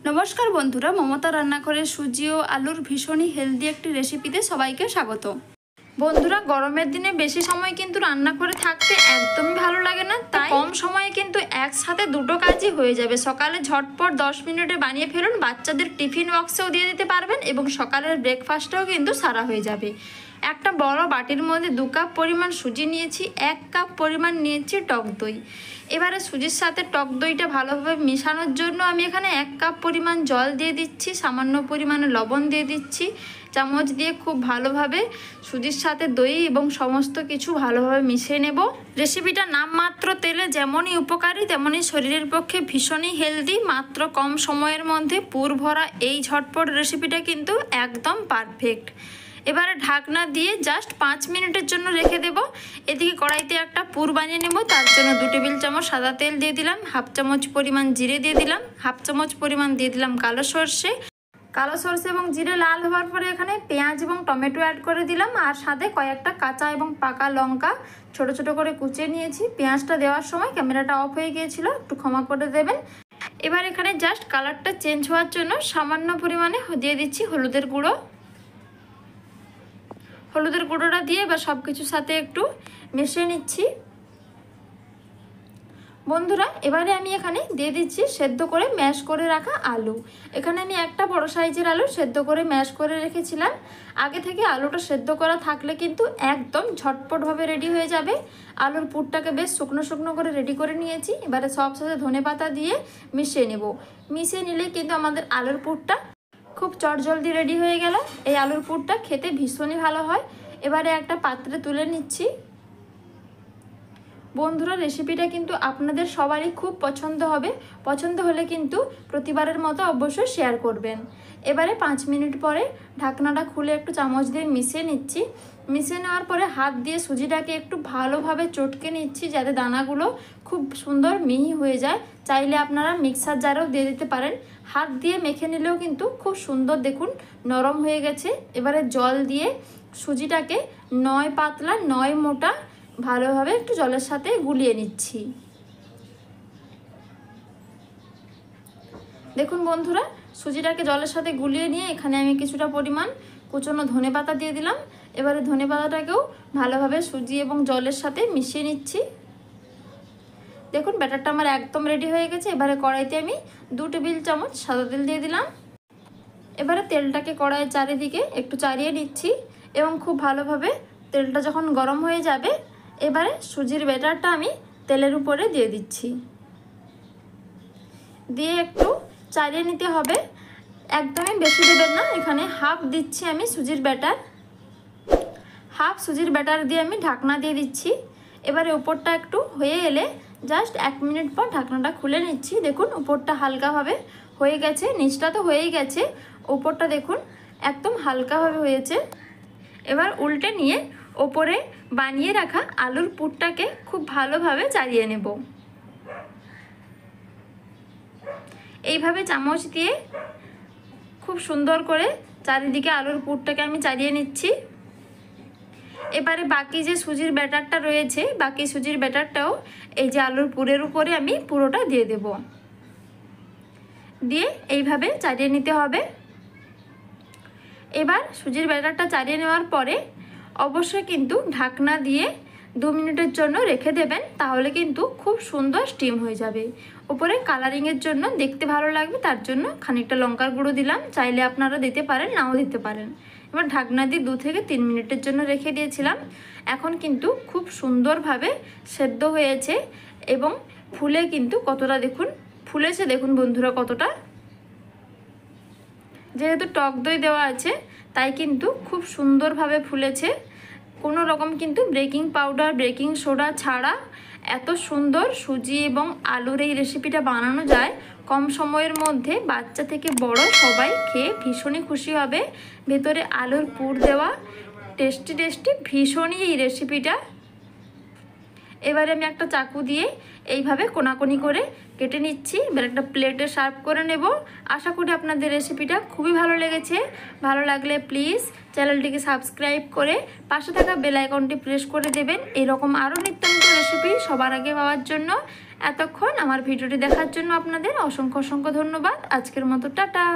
নমস্কার বন্ধুরা, মমতা রান্নাঘরের সুজি ও আলুর ভীষণই হেলদি একটি রেসিপিতে সবাইকে স্বাগত। বন্ধুরা, গরমের দিনে বেশি সময় কিন্তু রান্না করে থাকতে একদমই ভালো লাগে না, তাই কম সময়ে কিন্তু একসাথে দুটো কাজই হয়ে যাবে। সকালে ঝটপট 10 মিনিটে বানিয়ে ফেলুন, বাচ্চাদের টিফিন বক্সেও দিয়ে দিতে পারবেন এবং সকালের ব্রেকফাস্টটাও কিন্তু সারা হয়ে যাবে। একটা বড় বাটির মধ্যে 2 কাপ পরিমাণ সুজি নিয়েছি, 1 কাপ পরিমাণ নিয়েছি টক দই। এবারে সুজির সাথে টক দইটা ভালোভাবে মেশানোর জন্য আমি এখানে 1 কাপ পরিমাণ জল দিয়ে দিচ্ছি, সামান্য পরিমাণে লবণ দিয়ে দিচ্ছি। চামচ দিয়ে খুব ভালোভাবে সুজির সাথে দই এবং সমস্ত কিছু ভালোভাবে মিশিয়ে নেব। রেসিপিটা নামমাত্র তেলে যেমনই উপকারী তেমনই শরীরের পক্ষে ভীষণই হেলদি। মাত্র কম সময়ের মধ্যে পুর ভরা এই ঝটপট রেসিপিটা কিন্তু একদম পারফেক্ট। এবারে ঢাকনা দিয়ে জাস্ট 5 মিনিটের জন্য রেখে দেব। এদিকে কড়াইতে একটা পুর বানিয়ে নেব, তার জন্য 2 টেবিল চামচ সাদা তেল দিয়ে দিলাম, হাফ চামচ পরিমাণ জিরে দিয়ে দিলাম, হাফ চামচ পরিমাণ দিয়ে দিলাম কালো সর্ষে এবং জিরে লাল হওয়ার পরে এখানে পেঁয়াজ এবং টমেটো অ্যাড করে দিলাম, আর সাথে কয়েকটা কাঁচা এবং পাকা লঙ্কা ছোট ছোট করে কুচিয়ে নিয়েছি। পেঁয়াজটা দেওয়ার সময় ক্যামেরাটা অফ হয়ে গিয়েছিল, একটু ক্ষমা করে দেবেন। এবার এখানে জাস্ট কালারটা চেঞ্জ হওয়ার জন্য সামান্য পরিমাণে দিয়ে দিচ্ছি হলুদের গুঁড়ো। হলুদের গুঁড়োটা দিয়ে এবার সব কিছুর সাথে একটু মিশিয়ে নিচ্ছি। বন্ধুরা, এবারে আমি এখানে দিয়ে দিচ্ছি সেদ্ধ করে ম্যাশ করে রাখা আলু। এখানে আমি একটা বড় সাইজের আলু সেদ্ধ করে ম্যাশ করে রেখেছিলাম। আগে থেকে আলুটা সেদ্ধ করা থাকলে কিন্তু একদম ঝটপটভাবে রেডি হয়ে যাবে। আলুর পুরটাকে বেশ শুকনো শুকনো করে রেডি করে নিয়েছি। এবারে সব সাথে ধনেপাতা দিয়ে মিশিয়ে নেব। মিশিয়ে নিলেই কিন্তু আমাদের আলুর পুরটা খুব চটজলদি রেডি হয়ে গেল। এই আলুর পুরটা খেতে ভীষণই ভালো হয়। এবারে একটা পাত্রে তুলে নিচ্ছি। বন্ধুরা, রেসিপিটা কিন্তু আপনাদের সবারই খুব পছন্দ হবে। পছন্দ হলে কিন্তু প্রতিবারের মতো অবশ্যই শেয়ার করবেন। এবারে 5 মিনিট পরে ঢাকনাটা খুলে একটু চামচ দিয়ে মিশিয়ে নিচ্ছি। মিশিয়ে নেওয়ার পরে হাত দিয়ে সুজিটাকে একটু ভালোভাবে চটকে নিচ্ছি, যাতে দানাগুলো খুব সুন্দর মিহি হয়ে যায়। চাইলে আপনারা মিক্সার জারেও দিয়ে দিতে পারেন। হাত দিয়ে মেখে নিলেও কিন্তু খুব সুন্দর দেখুন নরম হয়ে গেছে। এবারে জল দিয়ে সুজিটাকে নয় পাতলা নয় মোটা ভালোভাবে একটু জলের সাথে গুলিয়ে নিচ্ছি। দেখুন বন্ধুরা, সুজিটাকে জলের সাথে গুলিয়ে নিয়ে এখানে আমি কিছুটা পরিমাণ কুচনো ধনেপাতা দিয়ে দিলাম। এবারে ধনেপাতাটাকেও ভালোভাবে সুজি এবং জলের সাথে মিশিয়ে নিচ্ছি। দেখুন ব্যাটারটা আমার একদম রেডি হয়ে গেছে। এবারে কড়াইতে আমি 2 টেবিল চামচ সাদা তেল দিয়ে দিলাম। এবারে তেলটাকে কড়াইয়ের চারিদিকে একটু চাড়িয়ে নিচ্ছি এবং খুব ভালোভাবে তেলটা যখন গরম হয়ে যাবে, এবারে সুজির ব্যাটারটা আমি তেলের উপরে দিয়ে দিচ্ছি। দিয়ে একটু চাড়িয়ে নিতে হবে, একদমই বেশি দেবেন না। এখানে হাফ দিচ্ছি আমি সুজির ব্যাটার। হাফ সুজির ব্যাটার দিয়ে আমি ঢাকনা দিয়ে দিচ্ছি। এবারে উপরটা একটু হয়ে এলে জাস্ট 1 মিনিট পর ঢাকনাটা খুলে নিচ্ছি। দেখুন উপরটা হালকাভাবে হয়ে গেছে, নিচটা তো হয়েই গেছে, উপরটা দেখুন একদম হালকাভাবে হয়েছে। এবার উল্টে নিয়ে ওপরে বানিয়ে রাখা আলুর পুরটাকে খুব ভালোভাবে চাড়িয়ে নেব। এইভাবে চামচ দিয়ে খুব সুন্দর করে চারিদিকে আলুর পুরটাকে আমি চাড়িয়ে নিচ্ছি। এবারে বাকি যে সুজির ব্যাটারটা রয়েছে, বাকি সুজির ব্যাটারটাও এই যে আলুর পুরের উপরে আমি পুরোটা দিয়ে দেব। দিয়ে এইভাবে চাড়িয়ে নিতে হবে। এবার সুজির ব্যাটারটা চাড়িয়ে নেওয়ার পরে অবশ্যই কিন্তু ঢাকনা দিয়ে 2 মিনিটের জন্য রেখে দেবেন, তাহলে কিন্তু খুব সুন্দর স্টিম হয়ে যাবে। উপরে কালারিংয়ের জন্য দেখতে ভালো লাগবে, তার জন্য খানিকটা লঙ্কার গুঁড়ো দিলাম। চাইলে আপনারা দিতে পারেন, নাও দিতে পারেন। এবার ঢাকনা দিয়ে 2 থেকে 3 মিনিটের জন্য রেখে দিয়েছিলাম। এখন কিন্তু খুব সুন্দরভাবে সেদ্ধ হয়েছে এবং ফুলে কিন্তু কতটা দেখুন ফুলেছে। দেখুন বন্ধুরা কতটা, যেহেতু টক দই দেওয়া আছে তাই কিন্তু খুব সুন্দরভাবে ফুলেছে। কোনো রকম কিন্তু বেকিং পাউডার বেকিং সোডা ছাড়া এত সুন্দর সুজি এবং আলুর এই রেসিপিটা বানানো যায় কম সময়ের মধ্যে। বাচ্চা থেকে বড় সবাই খেয়ে ভীষণই খুশি হবে। ভেতরে আলুর পুর দেওয়া, টেস্টি টেস্টি ভীষণই এই রেসিপিটা। এবারে আমি একটা চাকু দিয়ে এইভাবে কোনাকুনি করে কেটে নিচ্ছি। এবার একটা প্লেটে সার্ভ করে নেব। আশা করি আপনাদের রেসিপিটা খুবই ভালো লেগেছে। ভালো লাগলে প্লিজ চ্যানেলটিকে সাবস্ক্রাইব করে পাশে থাকা বেল আইকনটি প্রেস করে দেবেন, এরকম আরও নিত্য নতুন রেসিপি সবার আগে পাওয়ার জন্য। এতক্ষণ আমার ভিডিওটি দেখার জন্য আপনাদের অসংখ্য অসংখ্য ধন্যবাদ। আজকের মতো টাটা।